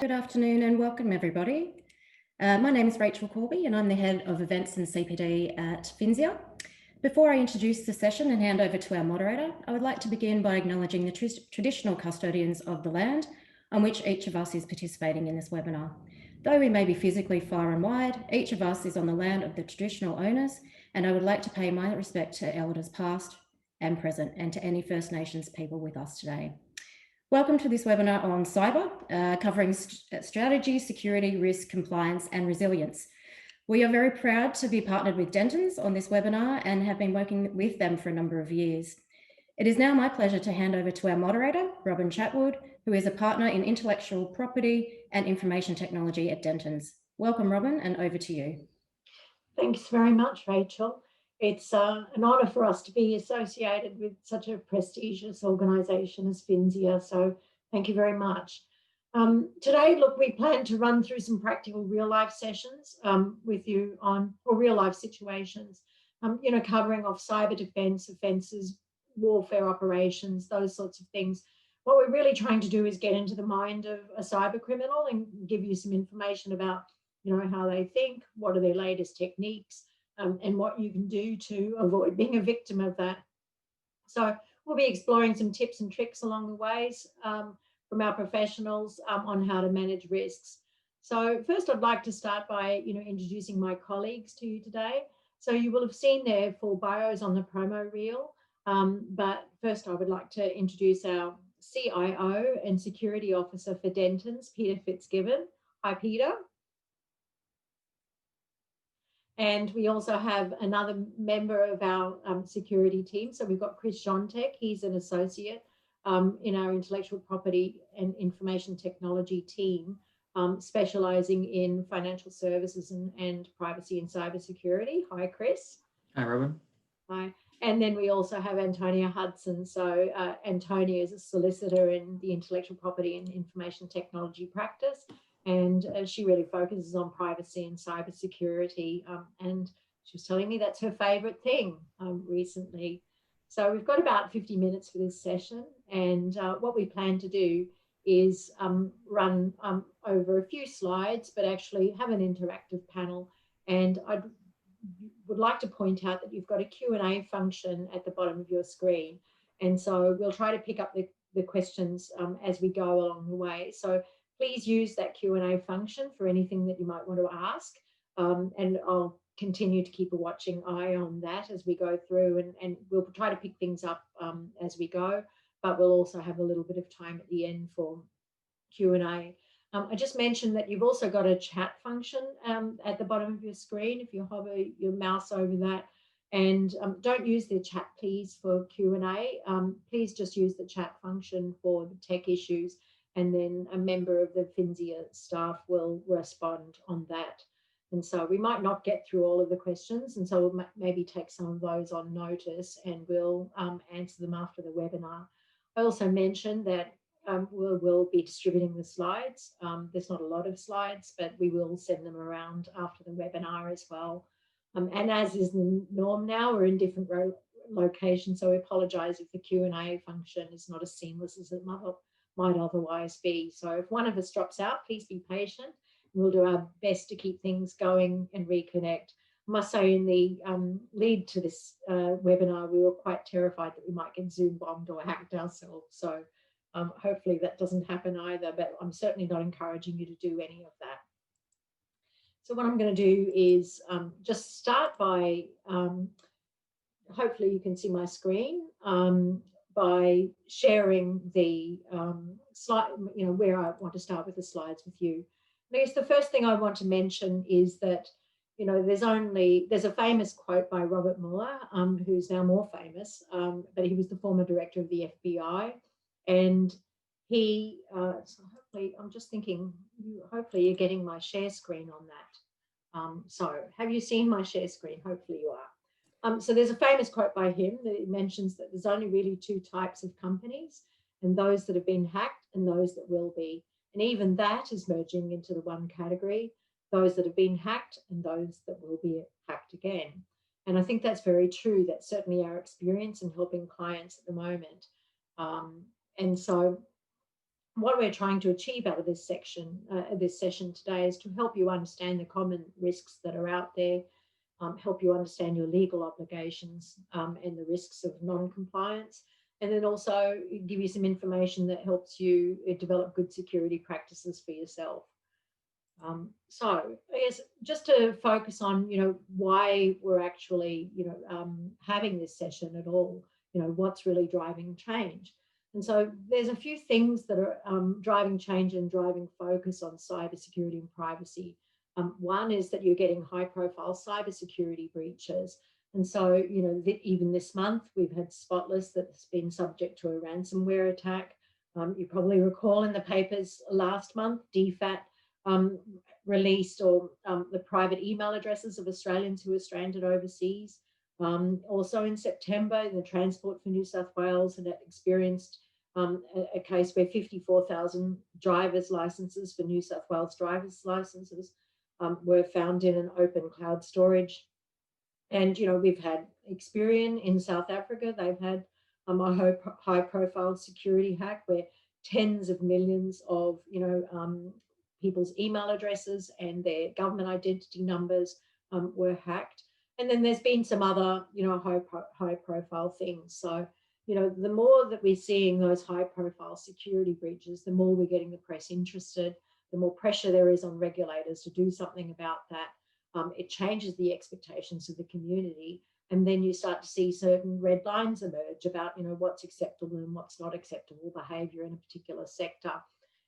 Good afternoon and welcome everybody. My name is Rachel Corby and I'm the Head of Events and CPD at Finsia. Before I introduce the session and hand over to our moderator, I would like to begin by acknowledging the traditional custodians of the land on which each of us is participating in this webinar. Though we may be physically far and wide, each of us is on the land of the traditional owners, and I would like to pay my respect to elders past and present and to any First Nations people with us today. Welcome to this webinar on cyber, covering strategy, security, risk, compliance, and resilience. We are very proud to be partnered with Dentons on this webinar and have been working with them for a number of years. It is now my pleasure to hand over to our moderator, Robin Chatwood, who is a partner in intellectual property and information technology at Dentons. Welcome, Robin, and over to you. Thanks very much, Rachel. It's an honour for us to be associated with such a prestigious organisation as Finsia, so thank you very much. Today, look, we plan to run through some practical real-life sessions with you on, or real-life situations, covering off cyber defence, offences, warfare operations, those sorts of things. What we're really trying to do is get into the mind of a cyber criminal and give you some information about, how they think, what are their latest techniques, and what you can do to avoid being a victim of that. So we'll be exploring some tips and tricks along the ways from our professionals on how to manage risks. So first, I'd like to start by introducing my colleagues to you today. So you will have seen their full bios on the promo reel, but first I would like to introduce our CIO and Security Officer for Dentons, Peter Fitzgibbon. Hi, Peter. And we also have another member of our security team. So we've got Chris Jontek. He's an associate in our intellectual property and information technology team, specialising in financial services and privacy and cybersecurity. Hi, Chris. Hi, Robin. Hi. And then we also have Antonia Hudson. So Antonia is a solicitor in the intellectual property and information technology practice. And she really focuses on privacy and cybersecurity. And she was telling me that's her favourite thing recently. So we've got about 50 minutes for this session. And what we plan to do is run over a few slides, but actually have an interactive panel. And I would like to point out that you've got a Q&A function at the bottom of your screen. And so we'll try to pick up the questions as we go along the way. So please use that Q&A function for anything that you might want to ask. And I'll continue to keep a watching eye on that as we go through, and we'll try to pick things up as we go, but we'll also have a little bit of time at the end for Q&A. I just mentioned that you've also got a chat function at the bottom of your screen if you hover your mouse over that. And don't use the chat, please, for Q&A. Please just use the chat function for the tech issues, and then a member of the Finsia staff will respond on that. And so we might not get through all of the questions, and so we'll maybe take some of those on notice, and we'll answer them after the webinar. I also mentioned that we'll be distributing the slides. There's not a lot of slides, but we will send them around after the webinar as well. And as is the norm now, we're in different locations, so we apologise if the Q&A function is not as seamless as it might otherwise be. So if one of us drops out, please be patient. We'll do our best to keep things going and reconnect. I must say, in the lead to this webinar, we were quite terrified that we might get Zoom bombed or hacked ourselves. So hopefully that doesn't happen either, but I'm certainly not encouraging you to do any of that. So what I'm going to do is just start by, hopefully you can see my screen, by sharing the slide, where I want to start with the slides with you. I guess the first thing I want to mention is that, there's a famous quote by Robert Mueller, who's now more famous, but he was the former director of the FBI. And he, so hopefully, I'm just thinking, hopefully you're getting my share screen on that. So have you seen my share screen? Hopefully you are. So there's a famous quote by him that it mentions that there's only really two types of companies, and those that have been hacked and those that will be. And even that is merging into the one category, those that have been hacked and those that will be hacked again. And I think that's very true. That's certainly our experience in helping clients at the moment. And so what we're trying to achieve out of this session today is to help you understand the common risks that are out there, help you understand your legal obligations and the risks of non-compliance, and then also give you some information that helps you develop good security practices for yourself. So I guess just to focus on, why we're actually, having this session at all, what's really driving change. And so there's a few things that are driving change and driving focus on cybersecurity and privacy. One is that you're getting high-profile cybersecurity breaches. And so, even this month, we've had Spotless that's been subject to a ransomware attack. You probably recall in the papers last month, DFAT released the private email addresses of Australians who are stranded overseas. Also in September, the Transport for New South Wales had experienced a case where 54,000 driver's licenses for New South Wales driver's licenses were found in an open cloud storage. And, we've had Experian in South Africa. They've had a high-profile security hack where tens of millions of, people's email addresses and their government identity numbers were hacked. And then there's been some other, high-profile things. So, the more that we're seeing those high-profile security breaches, the more we're getting the press interested, the more pressure there is on regulators to do something about that. It changes the expectations of the community. And then you start to see certain red lines emerge about, what's acceptable and what's not acceptable behavior in a particular sector.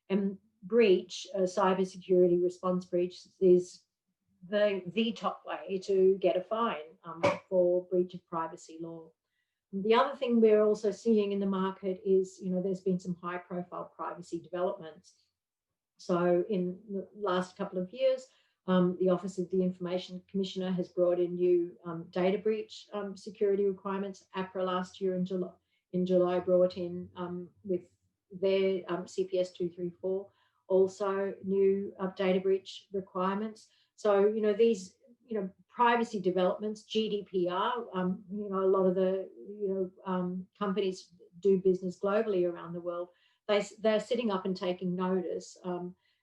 And breach, cybersecurity response breach, is the top way to get a fine for breach of privacy law. The other thing we're also seeing in the market is, there's been some high-profile privacy developments. So in the last couple of years, the Office of the Information Commissioner has brought in new data breach security requirements. APRA last year in July brought in with their CPS 234 also new data breach requirements. So, these, privacy developments, GDPR, a lot of the, companies do business globally around the world. They're sitting up and taking notice.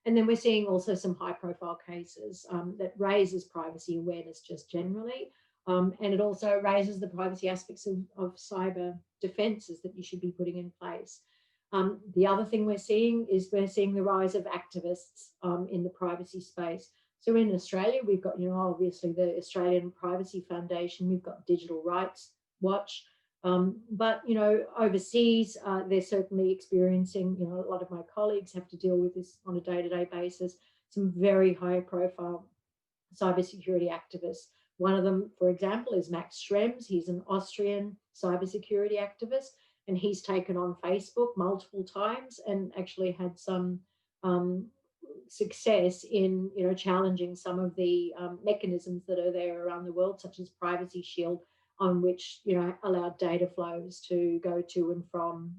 And then we're seeing also some high profile cases that raises privacy awareness just generally. And it also raises the privacy aspects of cyber defenses that you should be putting in place. The other thing we're seeing is the rise of activists in the privacy space. So in Australia, we've got, obviously the Australian Privacy Foundation, we've got Digital Rights Watch, but, overseas, they're certainly experiencing, a lot of my colleagues have to deal with this on a day-to-day basis, some very high profile cybersecurity activists. One of them, for example, is Max Schrems. He's an Austrian cybersecurity activist, and he's taken on Facebook multiple times and actually had some success in, challenging some of the mechanisms that are there around the world, such as Privacy Shield, on which, allowed data flows to go to and from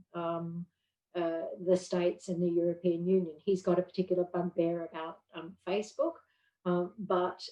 the States and the European Union. He's got a particular bugbear about Facebook, but,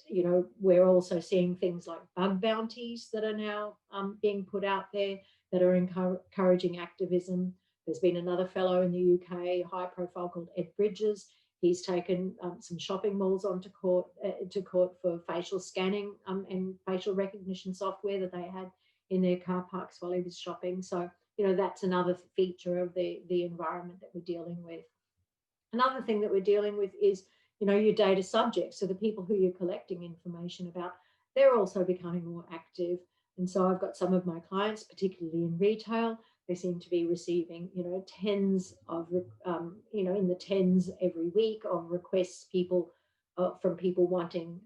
we're also seeing things like bug bounties that are now being put out there that are encouraging activism. There's been another fellow in the UK, high profile, called Ed Bridges. He's taken some shopping malls onto court for facial scanning and facial recognition software that they had in their car parks while he was shopping. So, that's another feature of the environment that we're dealing with. Another thing that we're dealing with is, your data subjects. So the people who you're collecting information about, they're also becoming more active. And so I've got some of my clients, particularly in retail, they seem to be receiving, tens of, in the tens every week of requests from people wanting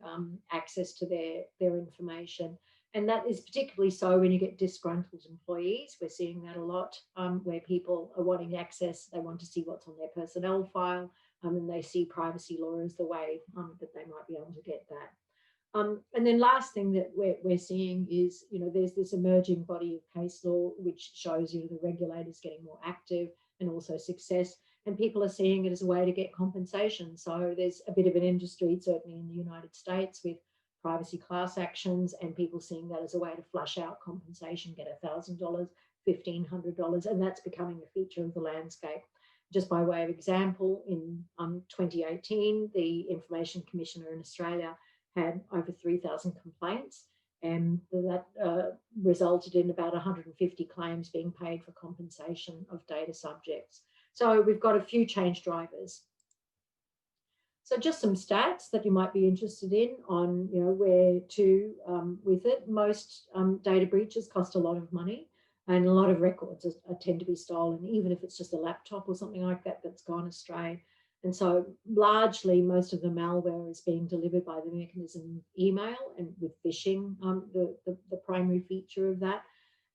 access to their information. And that is particularly so when you get disgruntled employees. We're seeing that a lot, where people are wanting access. They want to see what's on their personnel file, and they see privacy law as the way that they might be able to get that. And then last thing that we're seeing is, there's this emerging body of case law, which shows, the regulators getting more active and also success. And people are seeing it as a way to get compensation. So there's a bit of an industry, certainly in the United States, with privacy class actions and people seeing that as a way to flush out compensation, get $1,000, $1,500, and that's becoming a feature of the landscape. just by way of example, in 2018, the Information Commissioner in Australia had over 3,000 complaints, and that resulted in about 150 claims being paid for compensation of data subjects. So we've got a few change drivers. So just some stats that you might be interested in on, where to with it. Most data breaches cost a lot of money, and a lot of records tend to be stolen, even if it's just a laptop or something like that that's gone astray. And so largely most of the malware is being delivered by the mechanism of email, and with phishing, the primary feature of that.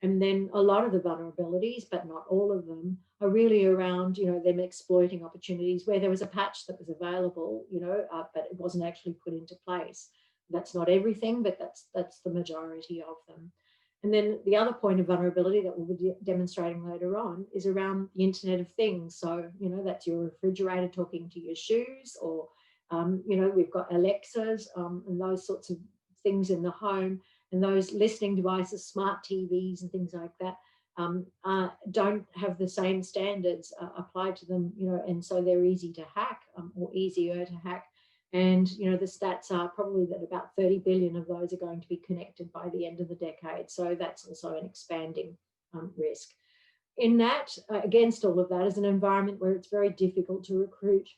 And then a lot of the vulnerabilities, but not all of them, are really around, them exploiting opportunities where there was a patch that was available, but it wasn't actually put into place. That's not everything, but that's the majority of them. And then the other point of vulnerability that we'll be demonstrating later on is around the Internet of Things. So, that's your refrigerator talking to your shoes, or, we've got Alexas and those sorts of things in the home, and those listening devices, smart TVs and things like that, don't have the same standards applied to them, and so they're easy to hack, or easier to hack. And, the stats are probably that about 30 billion of those are going to be connected by the end of the decade. So that's also an expanding risk. In that, against all of that, is an environment where it's very difficult to recruit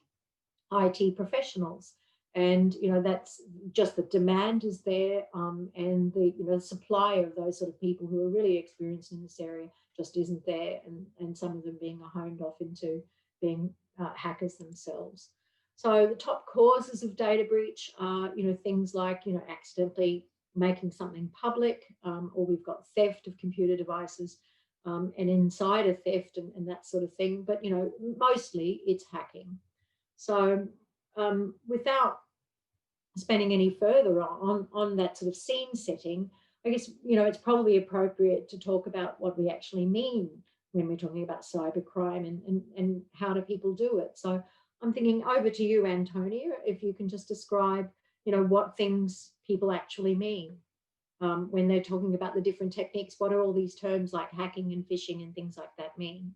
IT professionals. And, that's just the demand is there, and the supply of those sort of people who are really experienced in this area just isn't there, and some of them being honed off into being hackers themselves. So the top causes of data breach are, things like, accidentally making something public, or we've got theft of computer devices, and insider theft and that sort of thing. But, mostly it's hacking. So without spending any further on that sort of scene setting, I guess, it's probably appropriate to talk about what we actually mean when we're talking about cybercrime, and how do people do it. So I'm thinking over to you, Antonia, if you can just describe, what things people actually mean when they're talking about the different techniques. What are all these terms like hacking and phishing and things like that mean?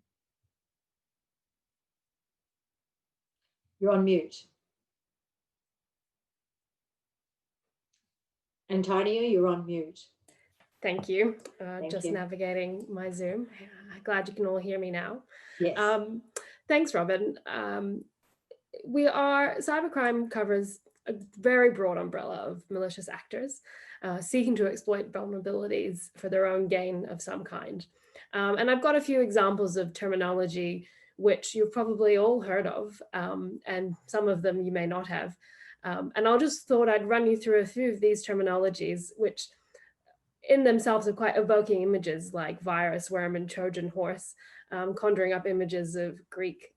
You're on mute. Antonia, you're on mute. Thank you. Thank Just you. Navigating my Zoom. Glad you can all hear me now. Yes. Thanks, Robin. Cybercrime covers a very broad umbrella of malicious actors seeking to exploit vulnerabilities for their own gain of some kind. And I've got a few examples of terminology which you've probably all heard of, and some of them you may not have. And I'll just thought I'd run you through a few of these terminologies, which in themselves are quite evoking images like virus, worm, and Trojan horse, conjuring up images of Greek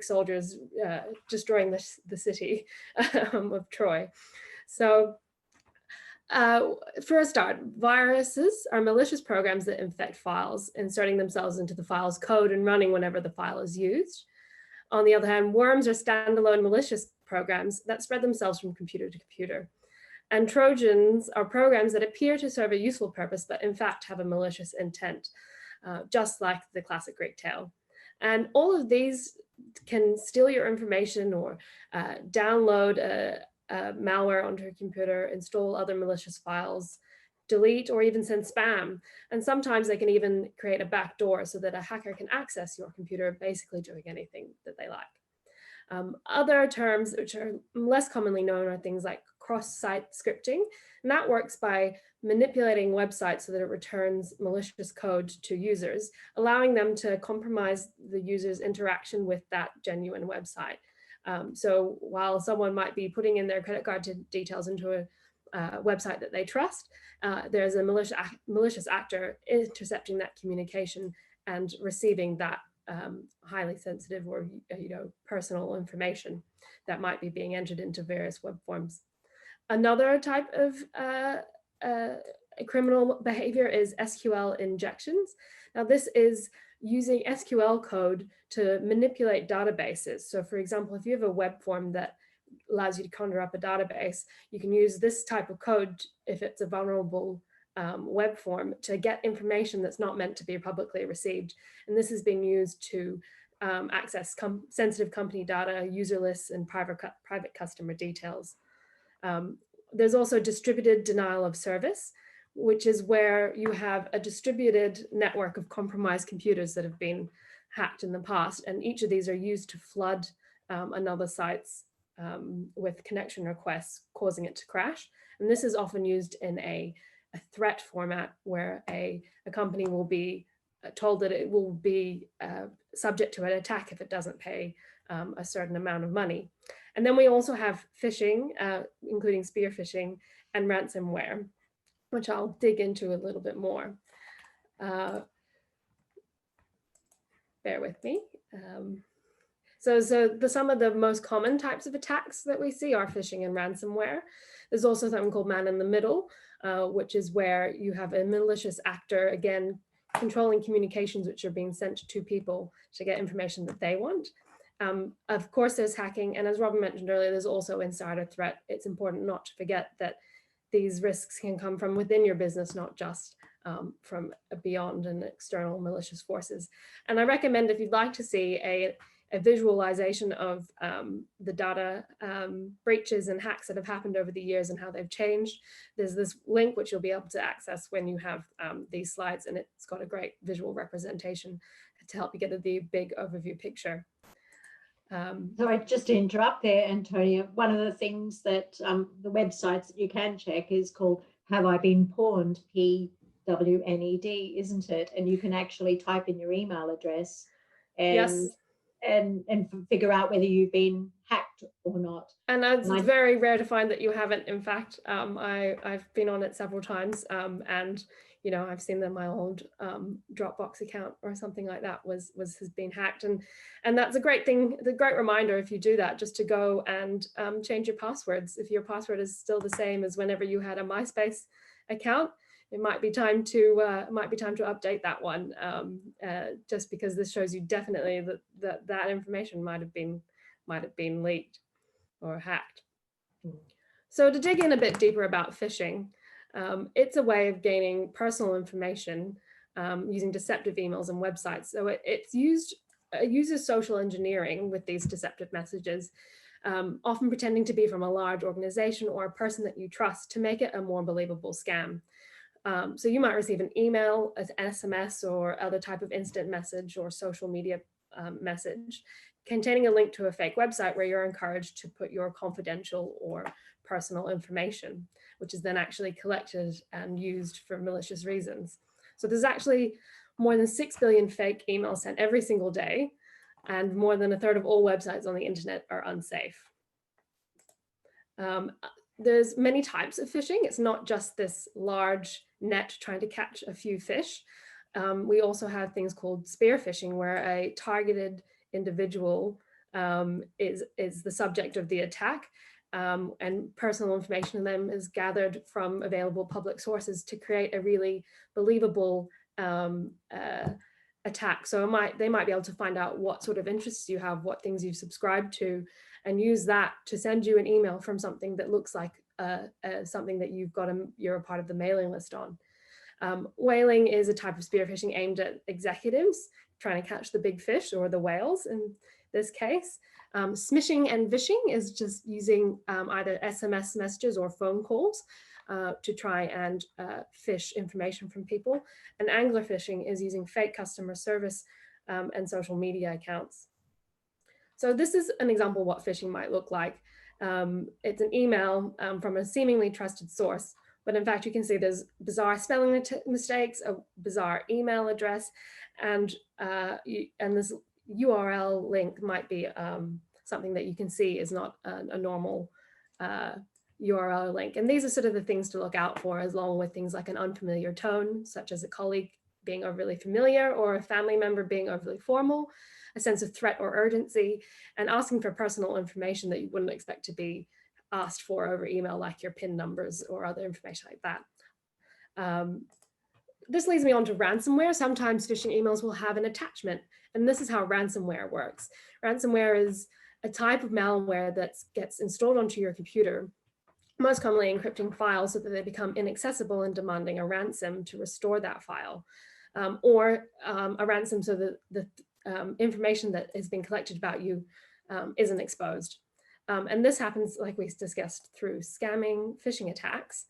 soldiers destroying the city of Troy. So for a start, viruses are malicious programs that infect files, inserting themselves into the file's code and running whenever the file is used. On the other hand, worms are standalone malicious programs that spread themselves from computer to computer. And Trojans are programs that appear to serve a useful purpose, but in fact have a malicious intent, just like the classic Greek tale. And all of these can steal your information, or download a malware onto your computer, install other malicious files, delete, or even send spam. And sometimes they can even create a backdoor so that a hacker can access your computer, basically doing anything that they like. Other terms which are less commonly known are things like cross-site scripting, and that works by manipulating websites so that it returns malicious code to users, allowing them to compromise the user's interaction with that genuine website. So while someone might be putting in their credit card details into a website that they trust, there's a malicious actor intercepting that communication and receiving that highly sensitive or personal information that might be being entered into various web forms. Another type of criminal behavior is SQL injections. Now this is using SQL code to manipulate databases. So for example, if you have a web form that allows you to conjure up a database, you can use this type of code, if it's a vulnerable web form, to get information that's not meant to be publicly received. And this is being used to access sensitive company data, user lists, and private customer details. There's also distributed denial of service, which is where you have a distributed network of compromised computers that have been hacked in the past, and each of these are used to flood another site's with connection requests, causing it to crash. And this is often used in a threat format where a company will be told that it will be subject to an attack if it doesn't pay a certain amount of money. And then we also have phishing, including spear phishing and ransomware, which I'll dig into a little bit more. Bear with me. So some of the most common types of attacks that we see are phishing and ransomware. There's also something called man in the middle, which is where you have a malicious actor, again, controlling communications which are being sent to two people to get information that they want. Of course, there's hacking. And as Robin mentioned earlier, there's also insider threat. It's important not to forget that these risks can come from within your business, not just from beyond and external malicious forces. And I recommend, if you'd like to see a visualization of the data breaches and hacks that have happened over the years and how they've changed, there's this link which you'll be able to access when you have these slides, and it's got a great visual representation to help you get the big overview picture. Sorry, just to interrupt there, Antonia, one of the things that the websites that you can check is called Have I Been Pawned, PWNED, isn't it? And you can actually type in your email address and Yes. and figure out whether you've been hacked or not. And it's very rare to find that you haven't. In fact, I've been on it several times, and you know, I've seen that my old Dropbox account or something like that has been hacked, and that's a great thing, the great reminder if you do that, just to go and change your passwords. If your password is still the same as whenever you had a MySpace account, it might be time to update that one, just because this shows you definitely that information might have been leaked or hacked. So to dig in a bit deeper about phishing, it's a way of gaining personal information using deceptive emails and websites. So it uses social engineering with these deceptive messages, often pretending to be from a large organization or a person that you trust to make it a more believable scam. So you might receive an email, an SMS, or other type of instant message or social media message containing a link to a fake website where you're encouraged to put your confidential or personal information, which is then actually collected and used for malicious reasons. So there's actually more than 6 billion fake emails sent every single day, and more than a third of all websites on the internet are unsafe. There's many types of phishing. It's not just this large net trying to catch a few fish. We also have things called spear phishing, where a targeted individual is the subject of the attack, and personal information on them is gathered from available public sources to create a really believable attack. So they might be able to find out what sort of interests you have, what things you've subscribed to, and use that to send you an email from something that looks like something that you're a part of the mailing list on. Whaling is a type of spear phishing aimed at executives trying to catch the big fish, or the whales in this case. Smishing and vishing is just using either SMS messages or phone calls to try and phish information from people. And angler phishing is using fake customer service and social media accounts. So this is an example of what phishing might look like. It's an email from a seemingly trusted source, but in fact, you can see there's bizarre spelling mistakes, a bizarre email address, and this URL link might be something that you can see is not a normal URL link. And these are sort of the things to look out for, along with things like an unfamiliar tone, such as a colleague being overly familiar or a family member being overly formal, a sense of threat or urgency, and asking for personal information that you wouldn't expect to be asked for over email, like your PIN numbers or other information like that. This leads me on to ransomware. Sometimes phishing emails will have an attachment, and this is how ransomware works. Ransomware is a type of malware that gets installed onto your computer, most commonly encrypting files so that they become inaccessible and demanding a ransom to restore that file, or a ransom so that information that has been collected about you isn't exposed. And this happens, like we discussed, through scamming, phishing attacks.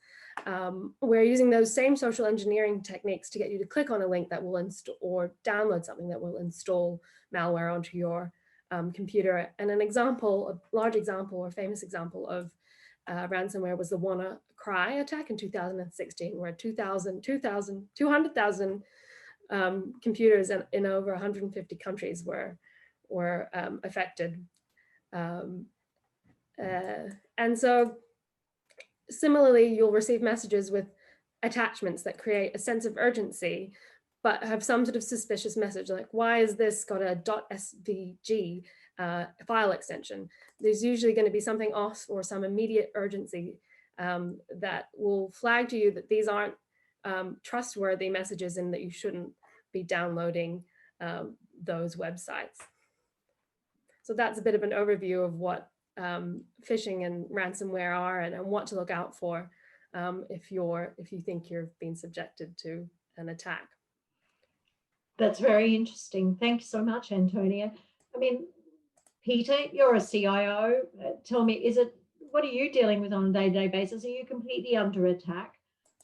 We're using those same social engineering techniques to get you to click on a link that will install or download something that will install malware onto your computer. And an example, a large example or famous example of ransomware was the WannaCry attack in 2016, where 200,000 computers in over 150 countries were affected. And so similarly, you'll receive messages with attachments that create a sense of urgency, but have some sort of suspicious message, like, why is this got a .svg file extension? There's usually going to be something off or some immediate urgency that will flag to you that these aren't trustworthy messages and that you shouldn't be downloading those websites. So that's a bit of an overview of what phishing and ransomware are, and what to look out for if you think you're being subjected to an attack. That's very interesting. Thank you so much, Antonia. I mean, Peter, you're a CIO. Tell me, what are you dealing with on a day-to-day basis? Are you completely under attack?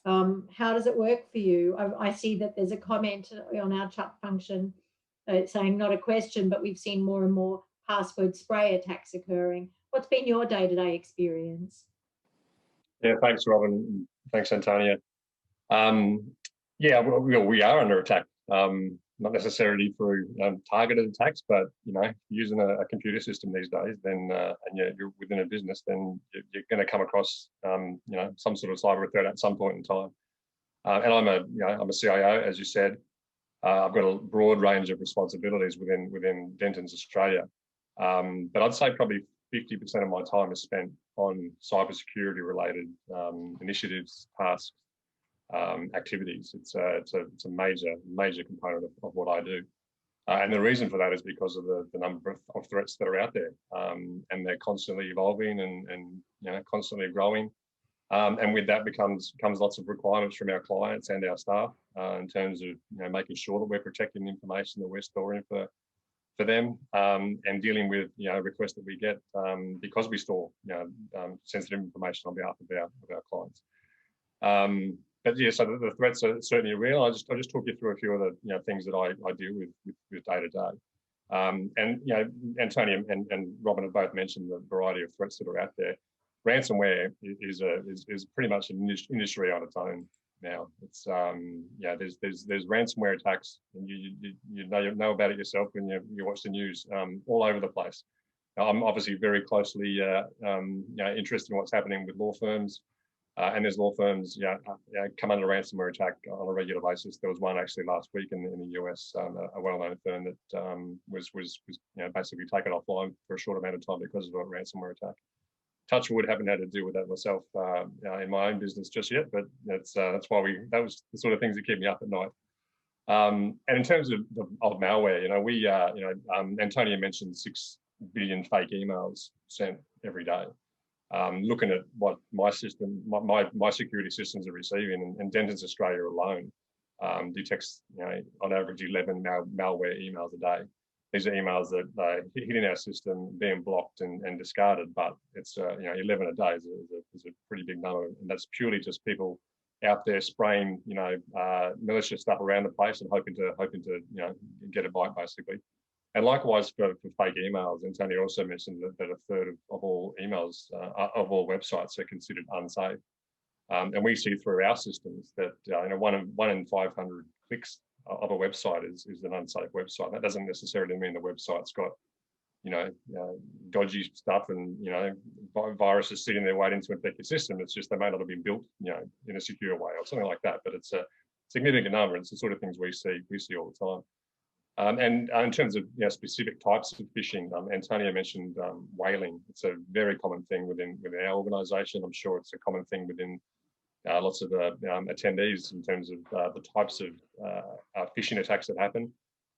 How does it work for you? I see that there's a comment on our chat function saying not a question, but we've seen more and more password spray attacks occurring. What's been your day-to-day experience? Yeah, thanks, Robin. Thanks, Antonia. Yeah, we are under attack. Not necessarily through targeted attacks, but using a computer system these days, then and you're within a business, then you're going to come across some sort of cyber threat at some point in time. And I'm a CIO, as you said. I've got a broad range of responsibilities within Denton's Australia, but I'd say probably 50% of my time is spent on cybersecurity related initiatives, tasks, activities. It's a major component of what I do, and the reason for that is because of the number of threats that are out there, and they're constantly evolving and constantly growing, and with that comes lots of requirements from our clients and our staff in terms of making sure that we're protecting the information that we're storing for them, and dealing with requests that we get because we store sensitive information on behalf of our clients. But yeah, so the threats are certainly real. I just talk you through a few of the things that I deal with day to day. And Antonia and Robin have both mentioned the variety of threats that are out there. Ransomware is pretty much an industry on its own now. It's there's ransomware attacks, and you know about it yourself when you watch the news all over the place. Now, I'm obviously very closely interested in what's happening with law firms. And there's law firms come under ransomware attack on a regular basis. There was one actually last week in the US, a well-known firm that was basically taken offline for a short amount of time because of a ransomware attack. Touch wood, haven't had to deal with that myself in my own business just yet, but that's why that was the sort of things that keep me up at night. And in terms of malware, Antonia mentioned 6 billion fake emails sent every day. Looking at what my security systems are receiving, and Denton's Australia alone detects on average 11 malware emails a day. These are emails that hit in our system, being blocked and discarded, but it's 11 a day is a pretty big number, and that's purely just people out there spraying malicious stuff around the place and hoping to get a bite basically. And likewise for fake emails, Antonia also mentioned that a third of all emails of all websites are considered unsafe. And we see through our systems that 1 in 500 clicks of a website is an unsafe website. That doesn't necessarily mean the website's got dodgy stuff and viruses sitting there waiting to infect your system. It's just they may not have been built in a secure way or something like that. But it's a significant number. It's the sort of things we see all the time. And in terms of specific types of phishing, Antonia mentioned whaling. It's a very common thing within our organisation. I'm sure it's a common thing within lots of attendees in terms of the types of phishing attacks that happen.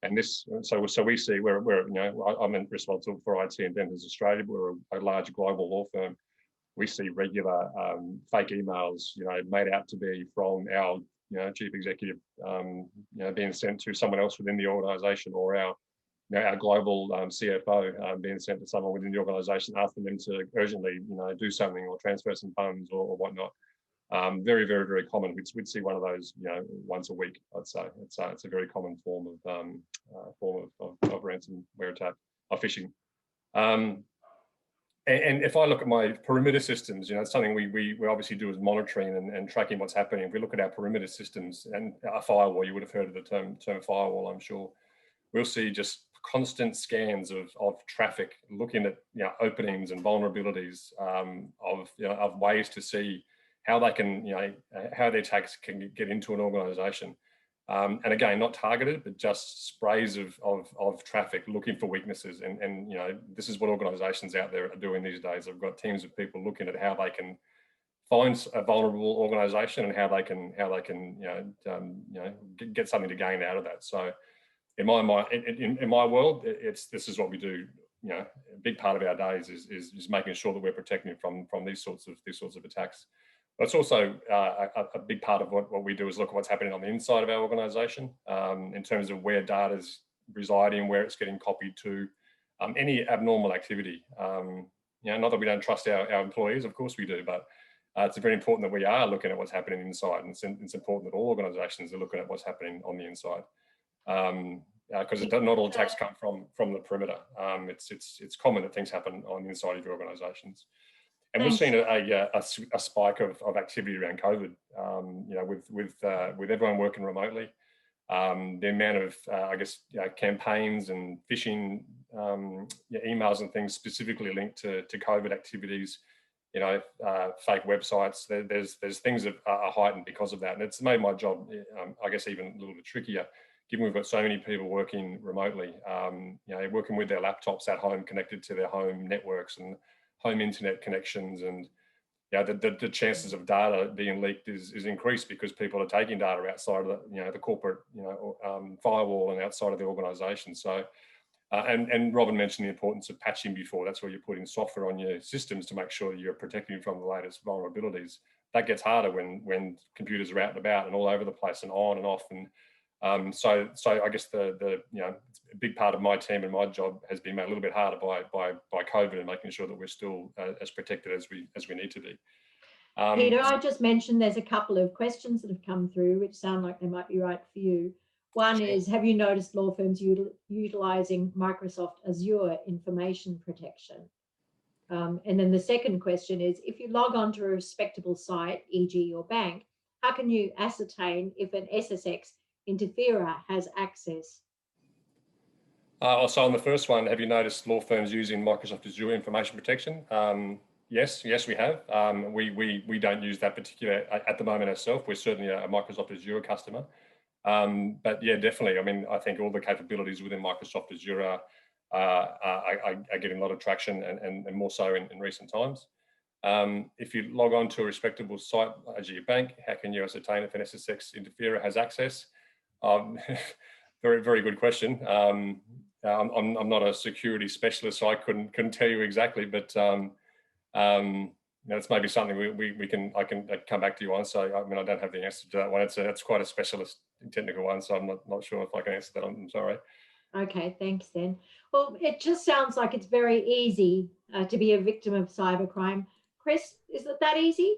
And this, so we see I'm responsible for IT in Denton's Australia. We're a large global law firm. We see regular fake emails, made out to be from our chief executive, being sent to someone else within the organisation, or our our global CFO being sent to someone within the organisation, asking them to urgently, do something or transfer some funds or whatnot. Very, very, very common. We'd see one of those, once a week. I'd say it's a very common form of ransomware attack or phishing. And if I look at my perimeter systems, it's something we obviously do is monitoring and tracking what's happening. If we look at our perimeter systems and a firewall, you would have heard of the term firewall, I'm sure. We'll see just constant scans of traffic, looking at openings and vulnerabilities of ways to see how they can, how the attacks can get into an organisation. And again, not targeted, but just sprays of traffic looking for weaknesses. And this is what organisations out there are doing these days. They've got teams of people looking at how they can find a vulnerable organisation and how they can get something to gain out of that. So in my mind, in my world, this is what we do. A big part of our days is making sure that we're protecting from these sorts of attacks. But it's also a big part of what we do is look at what's happening on the inside of our organisation in terms of where data's residing, where it's getting copied to, any abnormal activity. Not that we don't trust our employees, of course we do, but it's very important that we are looking at what's happening inside, and it's important that all organisations are looking at what's happening on the inside. Because not all attacks come from the perimeter. It's common that things happen on the inside of your organisations. And we've seen a spike of activity around COVID, with everyone working remotely. The amount of, campaigns and phishing emails and things specifically linked to COVID activities, fake websites. There's things that are heightened because of that. And it's made my job, even a little bit trickier, given we've got so many people working remotely, working with their laptops at home, connected to their home networks and home internet connections, and the chances of data being leaked is increased because people are taking data outside of the corporate firewall and outside of the organisation. So, and Robin mentioned the importance of patching before. That's where you're putting software on your systems to make sure you're protecting from the latest vulnerabilities. That gets harder when computers are out and about and all over the place and on and off. And so I guess the a big part of my team and my job has been made a little bit harder by COVID and making sure that we're still as protected as we need to be. Peter, I just mentioned there's a couple of questions that have come through which sound like they might be right for you. One is, have you noticed law firms utilising Microsoft Azure information protection? And then the second question is, if you log on to a respectable site, e.g. your bank, how can you ascertain if an SSX interferer has access? So on the first one, have you noticed law firms using Microsoft Azure information protection? Yes, we have. We don't use that particular at the moment ourselves. We're certainly a Microsoft Azure customer. But yeah, definitely. I mean, I think all the capabilities within Microsoft Azure are getting a lot of traction and more so in recent times. If you log on to a respectable site, e.g. your bank, how can you ascertain if an SSX interferer has access? Very, very good question. I'm not a security specialist, so I couldn't tell you exactly, but it's maybe something I can come back to you on. So I mean, I don't have the answer to that one. It's quite a specialist technical one, so I'm not sure if I can answer that. I'm sorry. Okay, thanks then. Well, it just sounds like it's very easy to be a victim of cybercrime. Chris, is it that easy?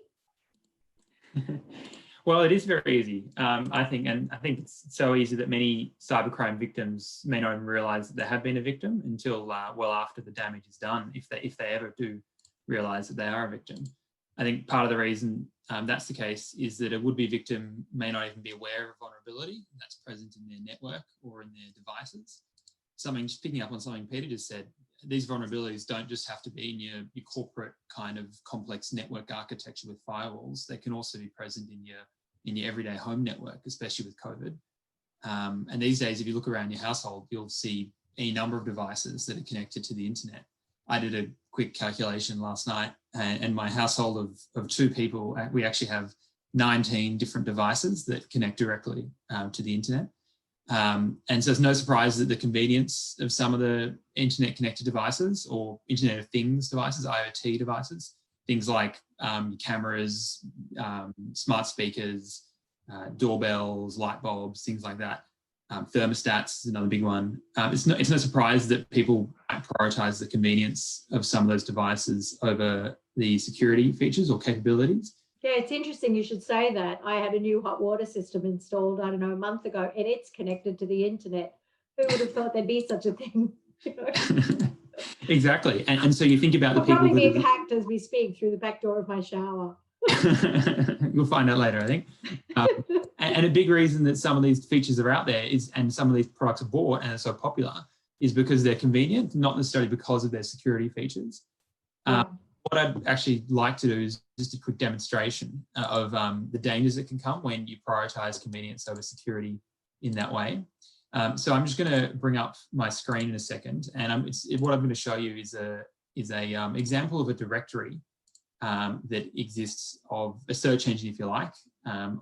Well, it is very easy, I think, and I think it's so easy that many cybercrime victims may not even realise that they have been a victim until well after the damage is done, if they ever do realise that they are a victim. I think part of the reason that's the case is that a would-be victim may not even be aware of vulnerability that's present in their network or in their devices. Just picking up on something Peter just said, these vulnerabilities don't just have to be in your corporate kind of complex network architecture with firewalls. They can also be present in your everyday home network, especially with COVID. And these days, if you look around your household, you'll see any number of devices that are connected to the internet. I did a quick calculation last night, and my household of 2 people, we actually have 19 different devices that connect directly to the internet. And so it's no surprise that the convenience of some of the internet connected devices or Internet of Things devices, IoT devices, things like cameras, smart speakers, doorbells, light bulbs, things like that, Thermostats is another big one. It's no surprise that people might prioritize the convenience of some of those devices over the security features or capabilities. Yeah, it's interesting you should say that. I had a new hot water system installed, I don't know, a month ago, and it's connected to the internet. Who would have thought there'd be such a thing? You know? Exactly. And so you think about the I'll people probably that being hacked as we speak through the back door of my shower. You'll find out later, I think. And a big reason that some of these features are out there is, and some of these products are bought and are so popular, is because they're convenient, not necessarily because of their security features. What I'd actually like to do is just a quick demonstration of the dangers that can come when you prioritize convenience over security in that way. So I'm just going to bring up my screen in a second, and what I'm going to show you is a example of a directory that exists of a search engine, if you like,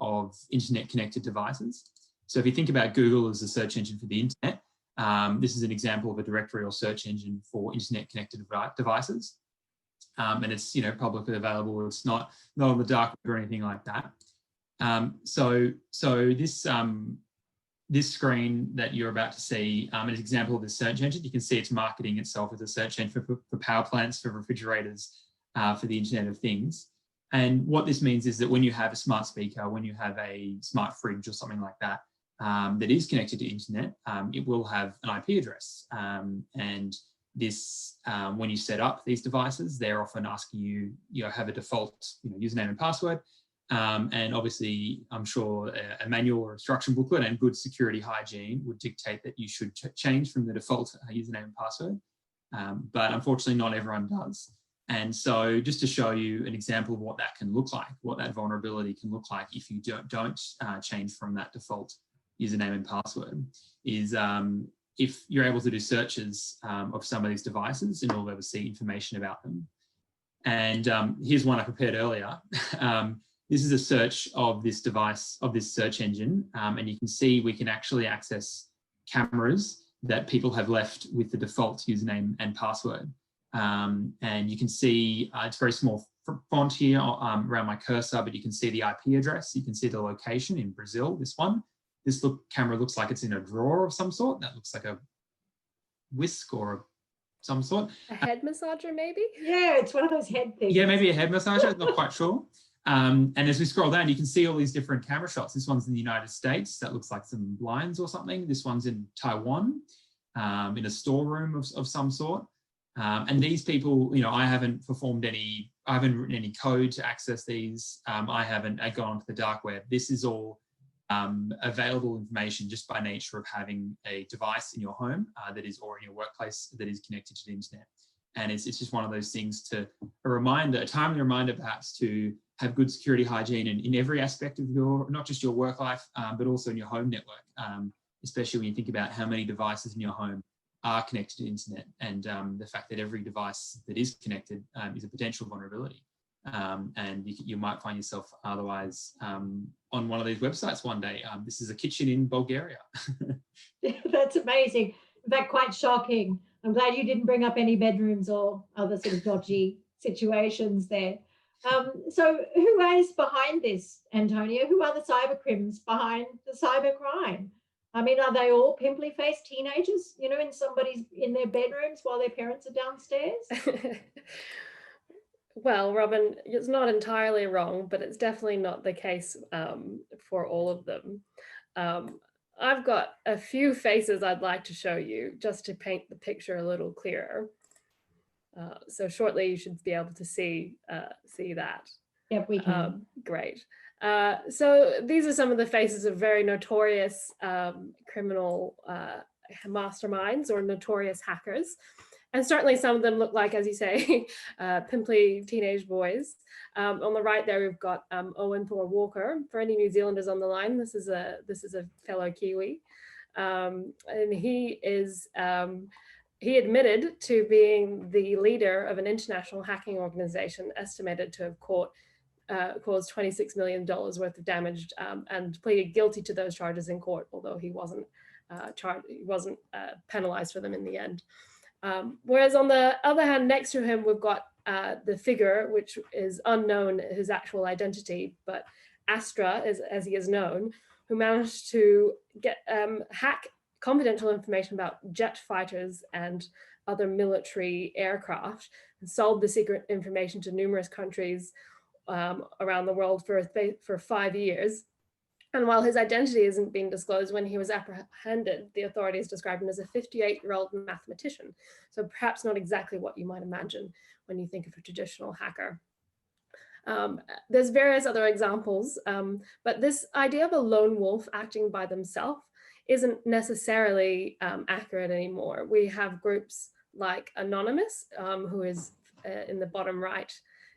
of internet connected devices. So if you think about Google as a search engine for the internet, this is an example of a directory or search engine for internet connected devices. And it's, you know, publicly available. It's not on the dark web or anything like that. So this screen that you're about to see, an example of the search engine. You can see it's marketing itself as a search engine for power plants, for refrigerators, for the Internet of Things. And what this means is that when you have a smart speaker, when you have a smart fridge or something like that, that is connected to internet, it will have an IP address. And this, when you set up these devices, they're often asking you, have a default username and password. And obviously, I'm sure a manual or instruction booklet and good security hygiene would dictate that you should change from the default username and password. But unfortunately, not everyone does. And so just to show you an example of what that can look like, what that vulnerability can look like if you don't change from that default username and password, is if you're able to do searches of some of these devices and you'll ever see information about them. And here's one I prepared earlier. This is a search of this device, of this search engine, and you can see we can actually access cameras that people have left with the default username and password. And you can see it's very small font here around my cursor, but you can see the IP address. You can see the location in Brazil, this one. This camera looks like it's in a drawer of some sort. That looks like a whisk or some sort. A head massager, maybe? Yeah, it's one of those head things. Yeah, maybe a head massager, not quite sure. And as we scroll down, you can see all these different camera shots. This one's in the United States. That looks like some blinds or something. This one's in Taiwan, in a storeroom of some sort. And these people, I haven't written any code to access these. I haven't gone to the dark web. This is all available information just by nature of having a device in your home that is, or in your workplace that is connected to the internet. And it's just one of those things a timely reminder perhaps to have good security hygiene in every aspect of not just your work life, but also in your home network, especially when you think about how many devices in your home are connected to the internet, and the fact that every device that is connected is a potential vulnerability. And you might find yourself otherwise on one of these websites one day. This is a kitchen in Bulgaria. That's amazing. In fact, quite shocking. I'm glad you didn't bring up any bedrooms or other sort of dodgy situations there. So who is behind this, Antonia? Who are the cybercrims behind the cybercrime? I mean, are they all pimply-faced teenagers, in their bedrooms while their parents are downstairs? Well, Robin, it's not entirely wrong, but it's definitely not the case for all of them. I've got a few faces I'd like to show you just to paint the picture a little clearer. So shortly you should be able to see that. Yep, we can. Great. So these are some of the faces of very notorious criminal masterminds or notorious hackers. And certainly some of them look like, as you say, pimply teenage boys. On the right there, we've got Owen Thor Walker. For any New Zealanders on the line, this is a fellow Kiwi. And he admitted to being the leader of an international hacking organization estimated to have caused $26 million worth of damage, and pleaded guilty to those charges in court, although he wasn't penalized for them in the end. Whereas on the other hand, next to him, we've got the figure, which is unknown, his actual identity, but Astra, as he is known, who managed to hack confidential information about jet fighters and other military aircraft, and sold the secret information to numerous countries around the world for 5 years. And while his identity isn't being disclosed, when he was apprehended, the authorities described him as a 58-year-old mathematician. So perhaps not exactly what you might imagine when you think of a traditional hacker. There's various other examples, but this idea of a lone wolf acting by themselves isn't necessarily accurate anymore. We have groups like Anonymous, who is in the bottom right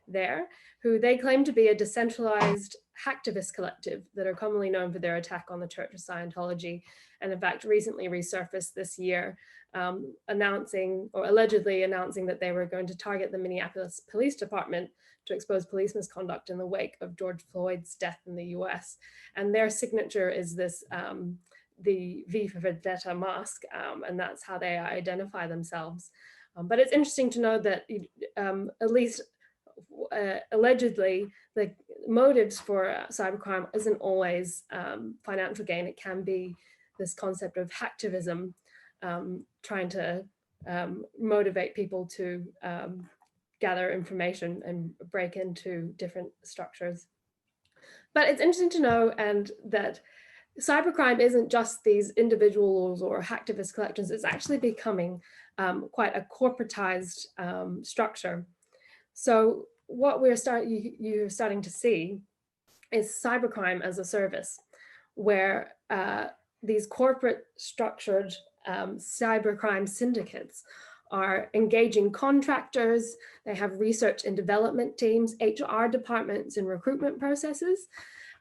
there, who they claim to be a decentralized hacktivist collective that are commonly known for their attack on the Church of Scientology, and in fact recently resurfaced this year, allegedly announcing that they were going to target the Minneapolis Police Department to expose police misconduct in the wake of George Floyd's death in the US. And their signature is this, the V for Vendetta mask, and that's how they identify themselves. But it's interesting to know that at least allegedly, the motives for cybercrime isn't always financial gain. It can be this concept of hacktivism, trying to motivate people to gather information and break into different structures. But it's interesting to know and that cybercrime isn't just these individuals or hacktivist collections. It's actually becoming quite a corporatized structure. So what you're starting to see is cybercrime as a service, where these corporate structured cybercrime syndicates are engaging contractors. They have research and development teams, HR departments, and recruitment processes.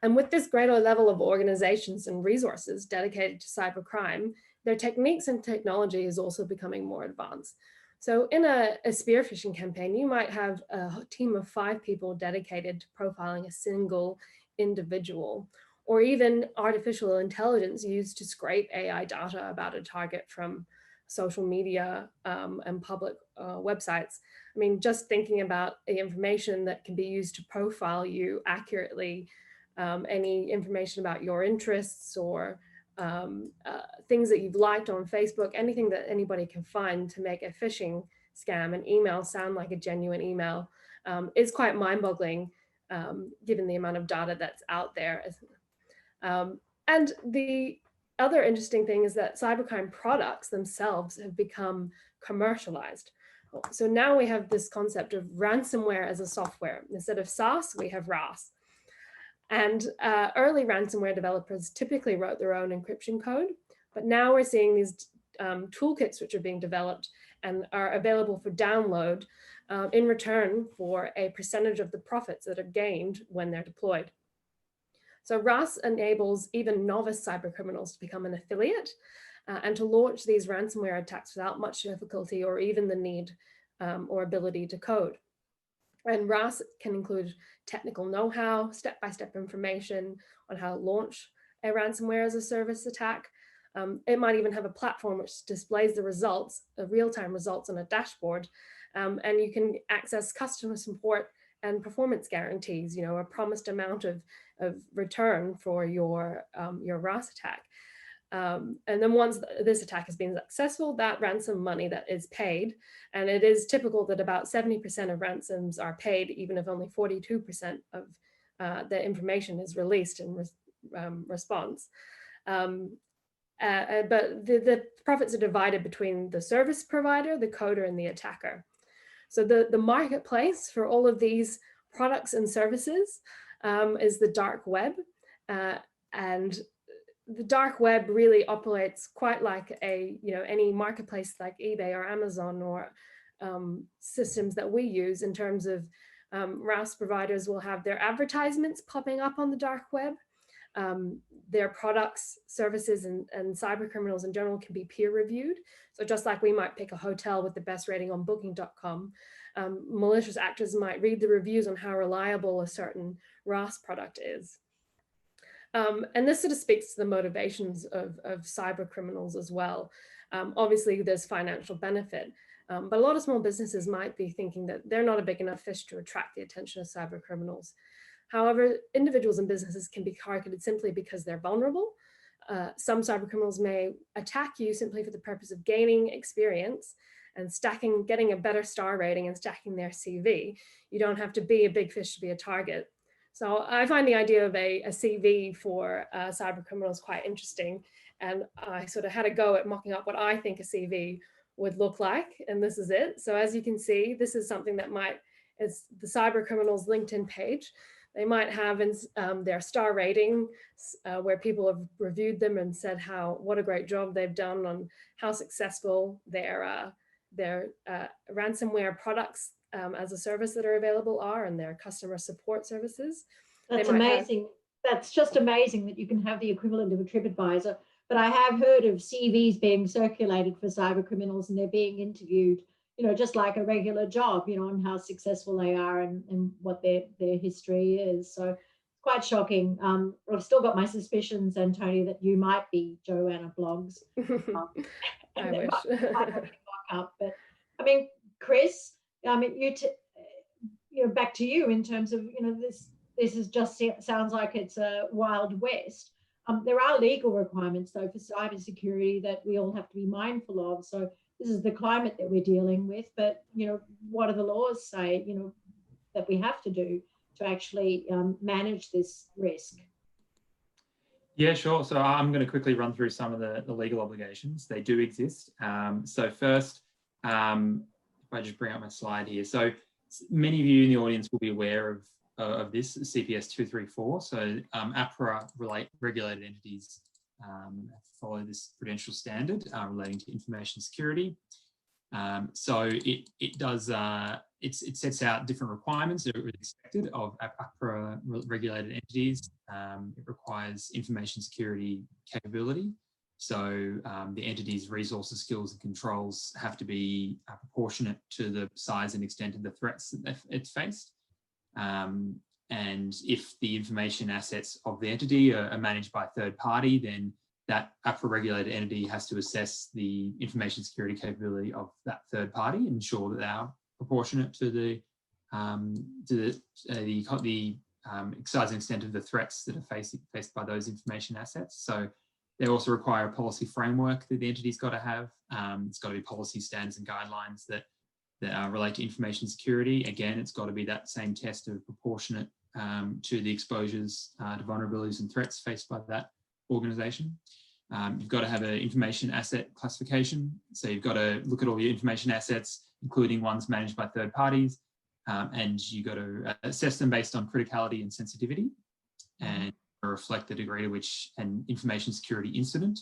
And with this greater level of organizations and resources dedicated to cybercrime, their techniques and technology is also becoming more advanced. So in a spear phishing campaign, you might have a team of 5 people dedicated to profiling a single individual, or even artificial intelligence used to scrape AI data about a target from social media and public websites. I mean, just thinking about the information that can be used to profile you accurately, any information about your interests or things that you've liked on Facebook, anything that anybody can find to make a phishing scam and email sound like a genuine email is quite mind-boggling, given the amount of data that's out there. And the other interesting thing is that cybercrime products themselves have become commercialized. So now we have this concept of ransomware as a software. Instead of SaaS, we have RaaS. And early ransomware developers typically wrote their own encryption code, but now we're seeing these toolkits which are being developed and are available for download in return for a percentage of the profits that are gained when they're deployed. So RaaS enables even novice cybercriminals to become an affiliate and to launch these ransomware attacks without much difficulty or even the need or ability to code. And RaaS can include technical know-how, step-by-step information on how to launch a ransomware as a service attack. It might even have a platform which displays the results, the real-time results on a dashboard, and you can access customer support and performance guarantees, you know, a promised amount of return for your RaaS attack. And then once this attack has been successful, that ransom money that is paid, and it is typical that about 70% of ransoms are paid, even if only 42% of the information is released in response. But the profits are divided between the service provider, the coder, and the attacker. So the marketplace for all of these products and services is the dark web. And the dark web really operates quite like any marketplace like eBay or Amazon or systems that we use, in terms of RaaS providers will have their advertisements popping up on the dark web. Their products, services, and cyber criminals in general can be peer reviewed. So just like we might pick a hotel with the best rating on booking.com, malicious actors might read the reviews on how reliable a certain RaaS product is. And this sort of speaks to the motivations of cyber criminals as well. Obviously, there's financial benefit, but a lot of small businesses might be thinking that they're not a big enough fish to attract the attention of cyber criminals. However, individuals and businesses can be targeted simply because they're vulnerable. Some cybercriminals may attack you simply for the purpose of gaining experience and getting a better star rating and stacking their CV. You don't have to be a big fish to be a target. So I find the idea of a CV for cybercriminals quite interesting. And I sort of had a go at mocking up what I think a CV would look like. And this is it. So as you can see, this is something that is the cybercriminals LinkedIn page. They might have in their star rating where people have reviewed them and said what a great job they've done on how successful their ransomware products as a service that are available are, and their customer support services. That's amazing. That's just amazing that you can have the equivalent of a TripAdvisor. But I have heard of CVs being circulated for cyber criminals, and they're being interviewed, just like a regular job, on how successful they are and what their history is. So it's quite shocking. I've still got my suspicions, Antonia, that you might be Joanna Blogs. I wish. But I mean, Chris, I mean, back to you in terms of, this is just sounds like it's a Wild West. There are legal requirements, though, for cybersecurity that we all have to be mindful of. So this is the climate that we're dealing with. But, what do the laws say, that we have to do to actually manage this risk? Yeah, sure. So I'm going to quickly run through some of the legal obligations. They do exist. So first, if I just bring up my slide here. So many of you in the audience will be aware of this CPS 234. So APRA regulated entities follow this prudential standard relating to information security. So it does it sets out different requirements that are expected of APRA regulated entities. It requires information security capability. So the entity's resources, skills, and controls have to be proportionate to the size and extent of the threats that it's faced. And if the information assets of the entity are managed by a third party, then that APRA regulated entity has to assess the information security capability of that third party and ensure that they are proportionate to the size and extent of the threats that are faced by those information assets. So they also require a policy framework that the entity's got to have. It's got to be policy standards and guidelines that relate to information security. Again, it's got to be that same test of proportionate to the exposures to vulnerabilities and threats faced by that organization. You've got to have an information asset classification. So you've got to look at all your information assets, including ones managed by third parties, and you've got to assess them based on criticality and sensitivity, and reflect the degree to which an information security incident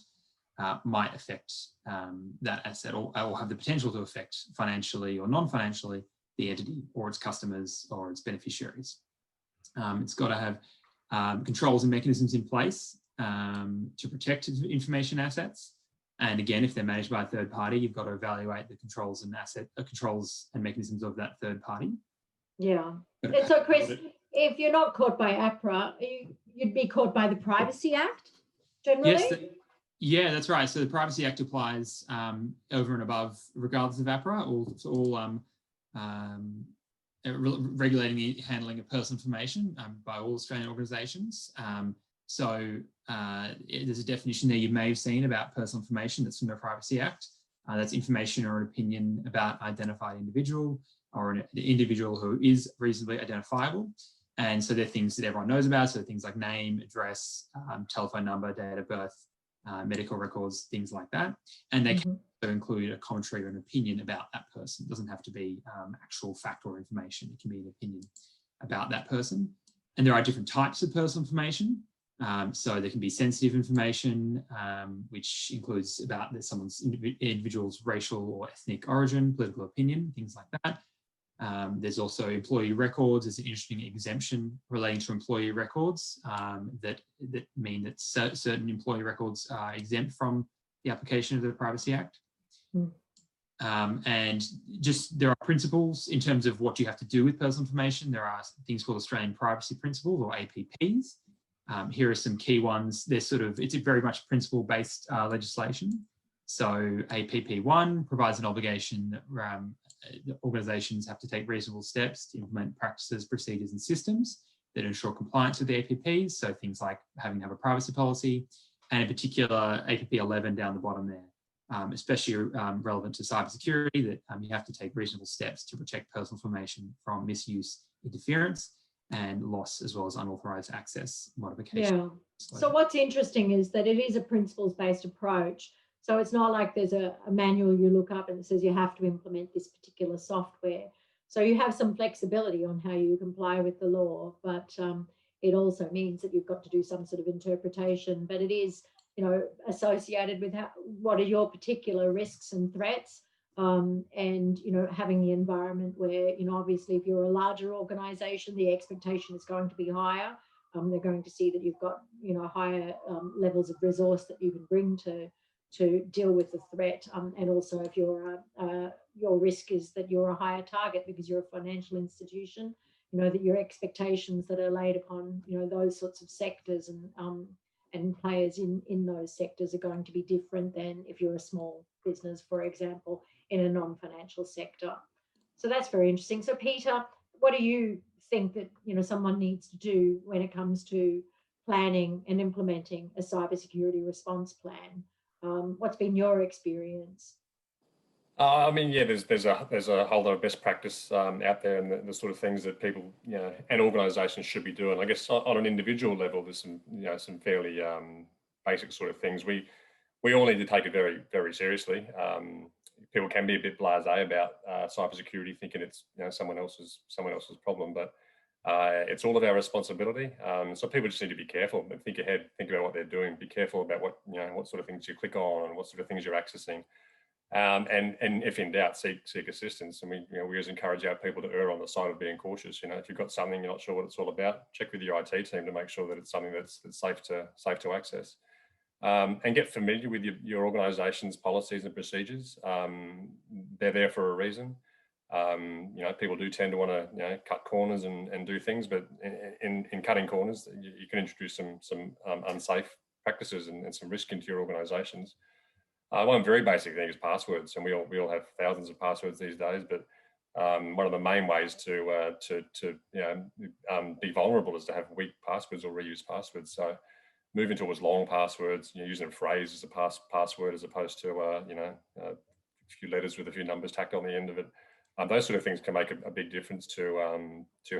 might affect that asset or have the potential to affect financially or non-financially the entity or its customers or its beneficiaries. It's got to have controls and mechanisms in place to protect information assets. And again, if they're managed by a third party, you've got to evaluate the controls and mechanisms of that third party. Yeah. And so, Chris, if you're not caught by APRA, you'd be caught by the Privacy Act generally? Yes, yeah, that's right. So the Privacy Act applies over and above, regardless of APRA, all regulating the handling of personal information by all Australian organisations. So there's a definition there you may have seen about personal information that's from the Privacy Act. That's information or an opinion about an identified individual or an individual who is reasonably identifiable. And so they're things that everyone knows about. So things like name, address, telephone number, date of birth, medical records, things like that. And they can also include a commentary or an opinion about that person. It doesn't have to be actual fact or information. It can be an opinion about that person. And there are different types of personal information. So there can be sensitive information, which includes about someone's individual's racial or ethnic origin, political opinion, things like that. There's also employee records. There's an interesting exemption relating to employee records that mean that certain employee records are exempt from the application of the Privacy Act. And just there are principles in terms of what you have to do with personal information. There are things called Australian Privacy Principles or APPs. Here are some key ones. It's very much principle-based legislation. So APP1 provides an obligation that organisations have to take reasonable steps to implement practices, procedures and systems that ensure compliance with the APPs. So things like having to have a privacy policy, and in particular, APP 11 down the bottom there, especially relevant to cybersecurity, that you have to take reasonable steps to protect personal information from misuse, interference, and loss, as well as unauthorized access modification. Yeah. So what's interesting is that it is a principles-based approach. So it's not like there's a manual you look up and it says you have to implement this particular software. So you have some flexibility on how you comply with the law, but it also means that you've got to do some sort of interpretation. But it is, you know, associated with what are your particular risks and threats, and, you know, having the environment where, you know, obviously if you're a larger organization, the expectation is going to be higher. They're going to see that you've got, you know, higher levels of resource that you can bring to deal with the threat, and also if you're your risk is that you're a higher target because you're a financial institution, you know, that your expectations that are laid upon, you know, those sorts of sectors and players in those sectors are going to be different than if you're a small business, for example, in a non-financial sector. So that's very interesting. So Peter, what do you think that, you know, someone needs to do when it comes to planning and implementing a cybersecurity response plan? What's been your experience? I mean, yeah, there's a whole lot of best practice out there, and the sort of things that people, you know, and organisations should be doing. I guess on an individual level, there's some, you know, some fairly basic sort of things. We all need to take it very, very seriously. People can be a bit blasé about cybersecurity, thinking it's, you know, someone else's problem, but it's all of our responsibility. So people just need to be careful and think ahead, think about what they're doing, be careful about what, you know, what sort of things you click on and what sort of things you're accessing. And if in doubt, seek assistance. And we always encourage our people to err on the side of being cautious. You know, if you've got something you're not sure what it's all about, check with your IT team to make sure that it's something that's safe to access. And get familiar with your organisation's policies and procedures. They're there for a reason. You know, people do tend to want to, you know, cut corners and do things, but in cutting corners, you can introduce some unsafe practices and some risk into your organisations. One very basic thing is passwords, and we all have thousands of passwords these days. But one of the main ways to be vulnerable is to have weak passwords or reuse passwords. So moving towards long passwords, you know, using a phrase as a password as opposed to a few letters with a few numbers tacked on the end of it. Those sort of things can make a big difference to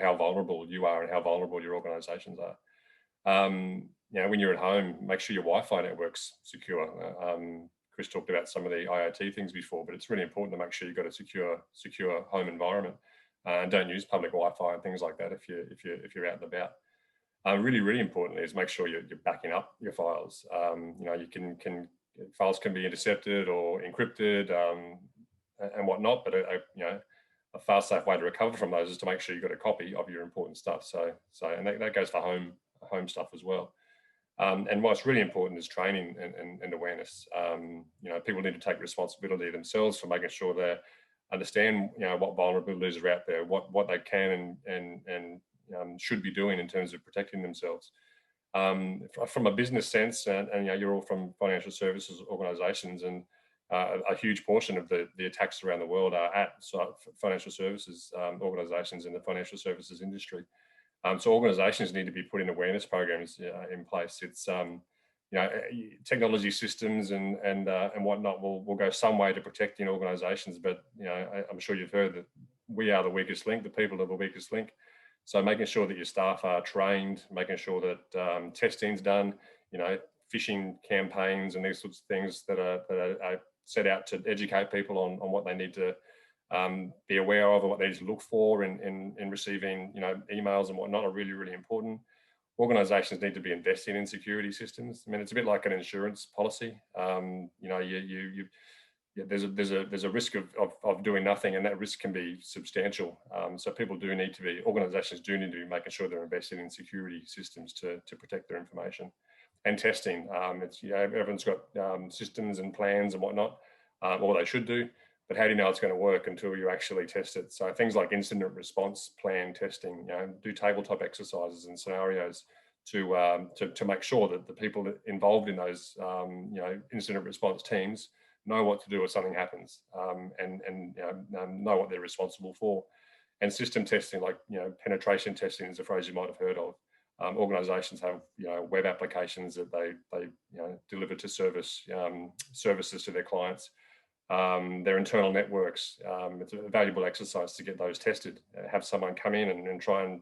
how vulnerable you are and how vulnerable your organisations are. You know, when you're at home, make sure your Wi-Fi network's secure. Chris talked about some of the IoT things before, but it's really important to make sure you've got a secure home environment, and don't use public Wi-Fi and things like that if you're out and about. Really, really importantly is make sure you're backing up your files. You know, files can be intercepted or encrypted and whatnot, but a fast, safe way to recover from those is to make sure you've got a copy of your important stuff. And that goes for home stuff as well. And what's really important is training and awareness. You know, people need to take responsibility themselves for making sure they understand, you know, what vulnerabilities are out there, what they can and should be doing in terms of protecting themselves. From a business sense, and you know, you're all from financial services organisations, and a huge portion of the attacks around the world are at financial services organisations in the financial services industry. So organisations need to be putting awareness programs in place. It's you know, technology systems and whatnot will go some way to protecting organisations, but you know, I'm sure you've heard that we are the weakest link. The people are the weakest link. So making sure that your staff are trained, making sure that testing's done, you know, phishing campaigns and these sorts of things that are set out to educate people on what they need to be aware of, or what they need to look for in receiving, you know, emails and whatnot are really, really important. Organisations need to be investing in security systems. I mean, it's a bit like an insurance policy. You know, there's a risk of doing nothing, and that risk can be substantial. So organisations do need to be making sure they're investing in security systems to protect their information. And testing, it's, you know, everyone's got systems and plans and whatnot, or they should do. But how do you know it's going to work until you actually test it? So things like incident response plan testing, you know, do tabletop exercises and scenarios to make sure that the people involved in those you know, incident response teams know what to do if something happens, and you know what they're responsible for. And system testing, like penetration testing, is a phrase you might have heard of. Organisations have web applications that they deliver to services to their clients. Their internal networks. It's a valuable exercise to get those tested. Have someone come in and try and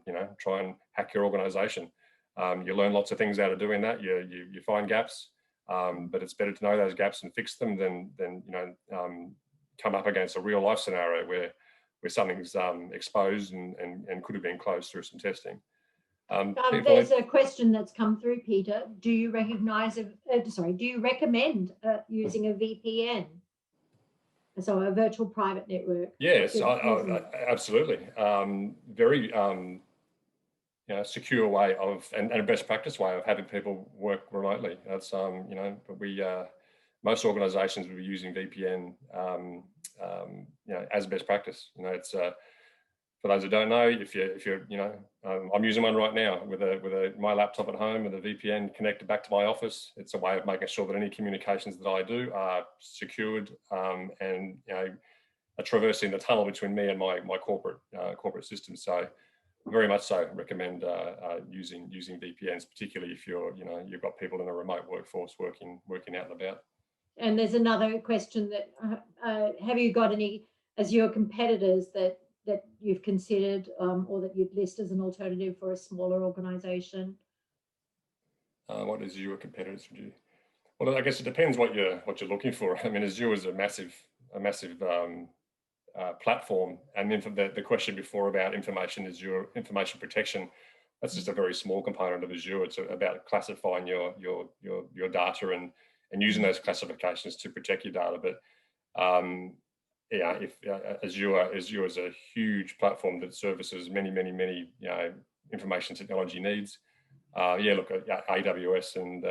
hack your organisation. You learn lots of things out of doing that. You find gaps, but it's better to know those gaps and fix them than come up against a real life scenario where something's exposed and could have been closed through some testing. There's a question that's come through, Peter. Do you do you recommend using a VPN? So a virtual private network? Yes, absolutely. Very secure way of, and a best practice way of having people work remotely. That's but most organisations will be using VPN as best practice. It's for those who don't know, if you're I'm using one right now with my laptop at home with a VPN connected back to my office. It's a way of making sure that any communications that I do are secured and are traversing the tunnel between me and my corporate system. So very much so recommend using VPNs, particularly if you've got people in a remote workforce working out and about. And there's another question that have you got any Azure competitors that you've considered or that you'd list as an alternative for a smaller organisation? What is Azure competitors for you? Well, I guess it depends what you're looking for. I mean, Azure is a massive platform, and then for the question before about Azure information protection, that's just a very small component of Azure. It's about classifying your data and using those classifications to protect your data. But Azure is a huge platform that services many information technology needs. Look at AWS and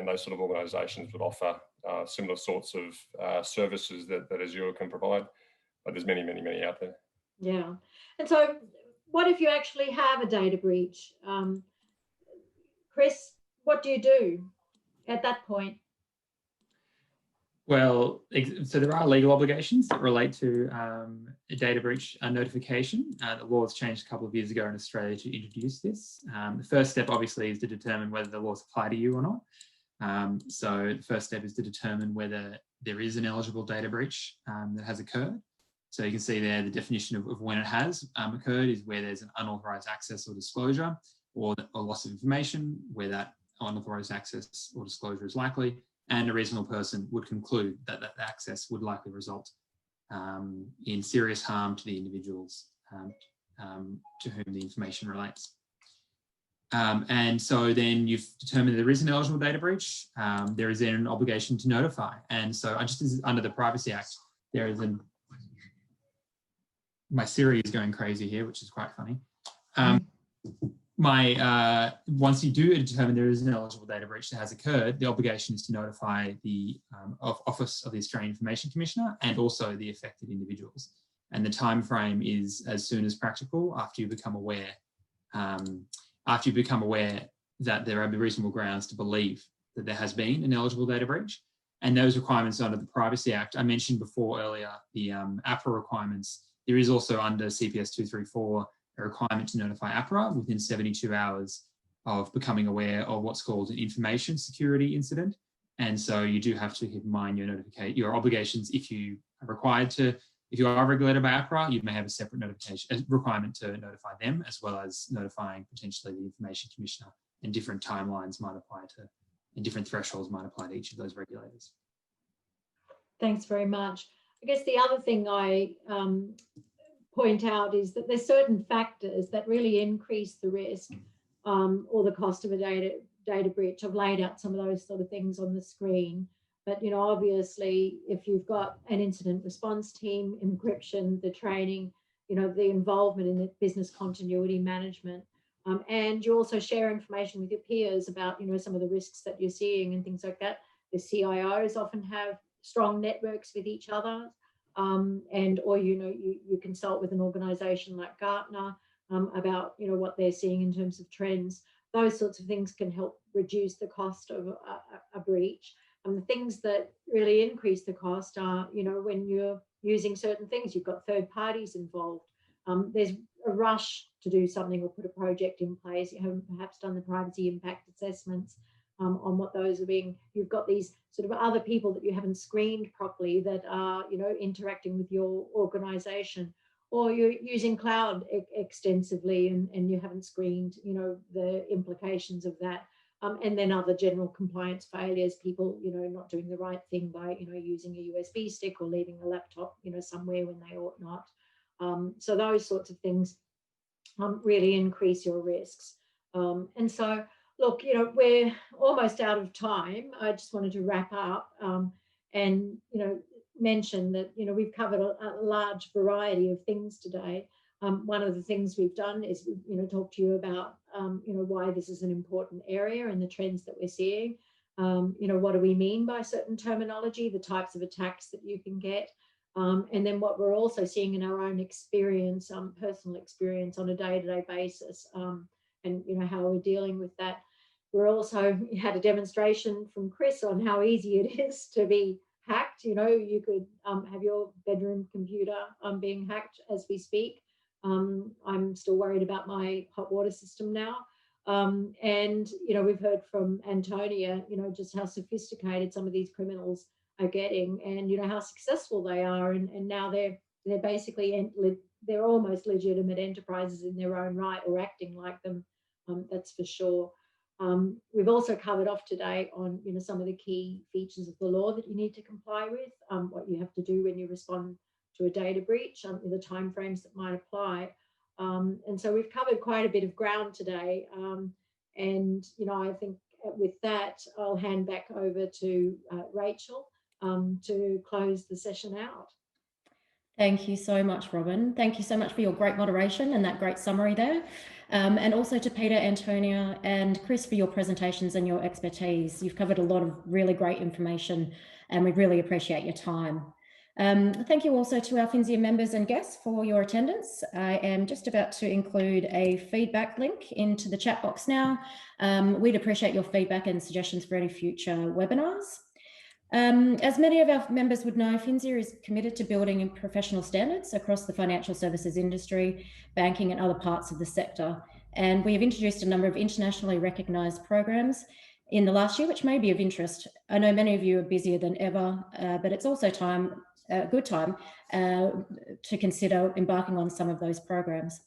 those sort of organisations would offer similar sorts of services that Azure can provide, but there's many out there. Yeah, and so what if you actually have a data breach? Chris, what do you do at that point? Well, so there are legal obligations that relate to a data breach notification. The law was changed a couple of years ago in Australia to introduce this. The first step, obviously, is to determine whether the laws apply to you or not. So the first step is to determine whether there is an eligible data breach that has occurred. So you can see there the definition of when it has occurred is where there's an unauthorized access or disclosure or loss of information, where that unauthorized access or disclosure is likely, and a reasonable person would conclude that that access would likely result in serious harm to the individuals to whom the information relates. And so then you've determined there is an eligible data breach. There is then an obligation to notify. And so just as under the Privacy Act, there is my Siri is going crazy here, which is quite funny. Once you do determine there is an eligible data breach that has occurred, the obligation is to notify the Office of the Australian Information Commissioner and also the affected individuals. And the time frame is as soon as practical after you become aware. That there are reasonable grounds to believe that there has been an eligible data breach. And those requirements under the Privacy Act, I mentioned before earlier, the APRA requirements. There is also under CPS 234 a requirement to notify APRA within 72 hours of becoming aware of what's called an information security incident. And so you do have to keep in mind your obligations if you are required to. If you are regulated by APRA, you may have a separate requirement to notify them, as well as notifying potentially the Information Commissioner, and different timelines might apply to, and different thresholds might apply to each of those regulators. Thanks very much. I guess the other thing I point out is that there's certain factors that really increase the risk or the cost of a data breach. I've laid out some of those sort of things on the screen. But, obviously, if you've got an incident response team, encryption, the training, the involvement in the business continuity management, and you also share information with your peers about, some of the risks that you're seeing and things like that. The CIOs often have strong networks with each other, or you consult with an organisation like Gartner about, what they're seeing in terms of trends. Those sorts of things can help reduce the cost of a breach. The things that really increase the cost are, when you're using certain things, you've got third parties involved. there's a rush to do something or put a project in place. You haven't perhaps done the privacy impact assessments on what those are being. You've got these sort of other people that you haven't screened properly that are, you know, interacting with your organization, or you're using cloud extensively and you haven't screened, you know, the implications of that. And then other general compliance failures, people, you know, not doing the right thing by, you know, using a USB stick or leaving a laptop, you know, somewhere when they ought not. So those sorts of things really increase your risks. And so, look, you know, we're almost out of time. I just wanted to wrap up and, you know, mention that, you know, we've covered a large variety of things today. One of the things we've done is, you know, talk to you about, you know, why this is an important area and the trends that we're seeing. You know, what do we mean by certain terminology, the types of attacks that you can get, and then what we're also seeing in our own experience, personal experience on a day-to-day basis, and, you know, how we're dealing with that. We're also had a demonstration from Chris on how easy it is to be hacked. You know, you could have your bedroom computer being hacked as we speak. I'm still worried about my hot water system now. And, you know, we've heard from Antonia, you know, just how sophisticated some of these criminals are getting and, you know, how successful they are. And now they're basically, they're almost legitimate enterprises in their own right, or acting like them, that's for sure. We've also covered off today on, you know, some of the key features of the law that you need to comply with, what you have to do when you respond to a data breach, the timeframes that might apply. And so we've covered quite a bit of ground today. And, you know, I think with that, I'll hand back over to Rachel to close the session out. Thank you so much, Robin. Thank you so much for your great moderation and that great summary there. And also to Peter, Antonia, and Chris for your presentations and your expertise. You've covered a lot of really great information and we really appreciate your time. Thank you also to our Finsia members and guests for your attendance. I am just about to include a feedback link into the chat box now. We'd appreciate your feedback and suggestions for any future webinars. As many of our members would know, Finsia is committed to building professional standards across the financial services industry, banking and other parts of the sector. And we have introduced a number of internationally recognised programs in the last year, which may be of interest. I know many of you are busier than ever, but it's also a good time to consider embarking on some of those programs.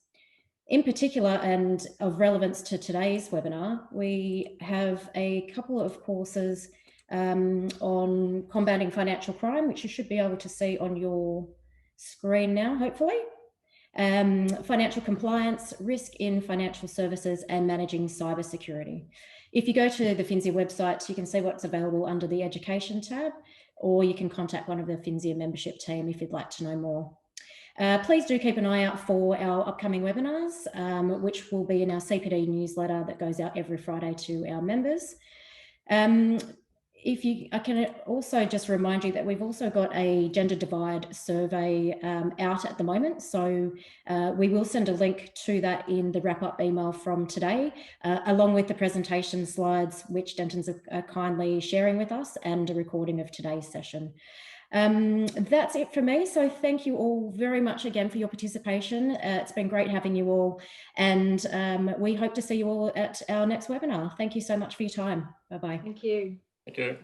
In particular, and of relevance to today's webinar, we have a couple of courses on combating financial crime, which you should be able to see on your screen now, hopefully. Financial compliance, risk in financial services, and managing cybersecurity. If you go to the Finsia website, you can see what's available under the education tab, or you can contact one of the Finsia membership team if you'd like to know more. Please do keep an eye out for our upcoming webinars, which will be in our CPD newsletter that goes out every Friday to our members. I can also just remind you that we've also got a gender divide survey out at the moment. So we will send a link to that in the wrap-up email from today, along with the presentation slides, which Denton's are kindly sharing with us, and a recording of today's session. That's it for me. So thank you all very much again for your participation. It's been great having you all, and we hope to see you all at our next webinar. Thank you so much for your time. Bye-bye. Thank you. Thank you.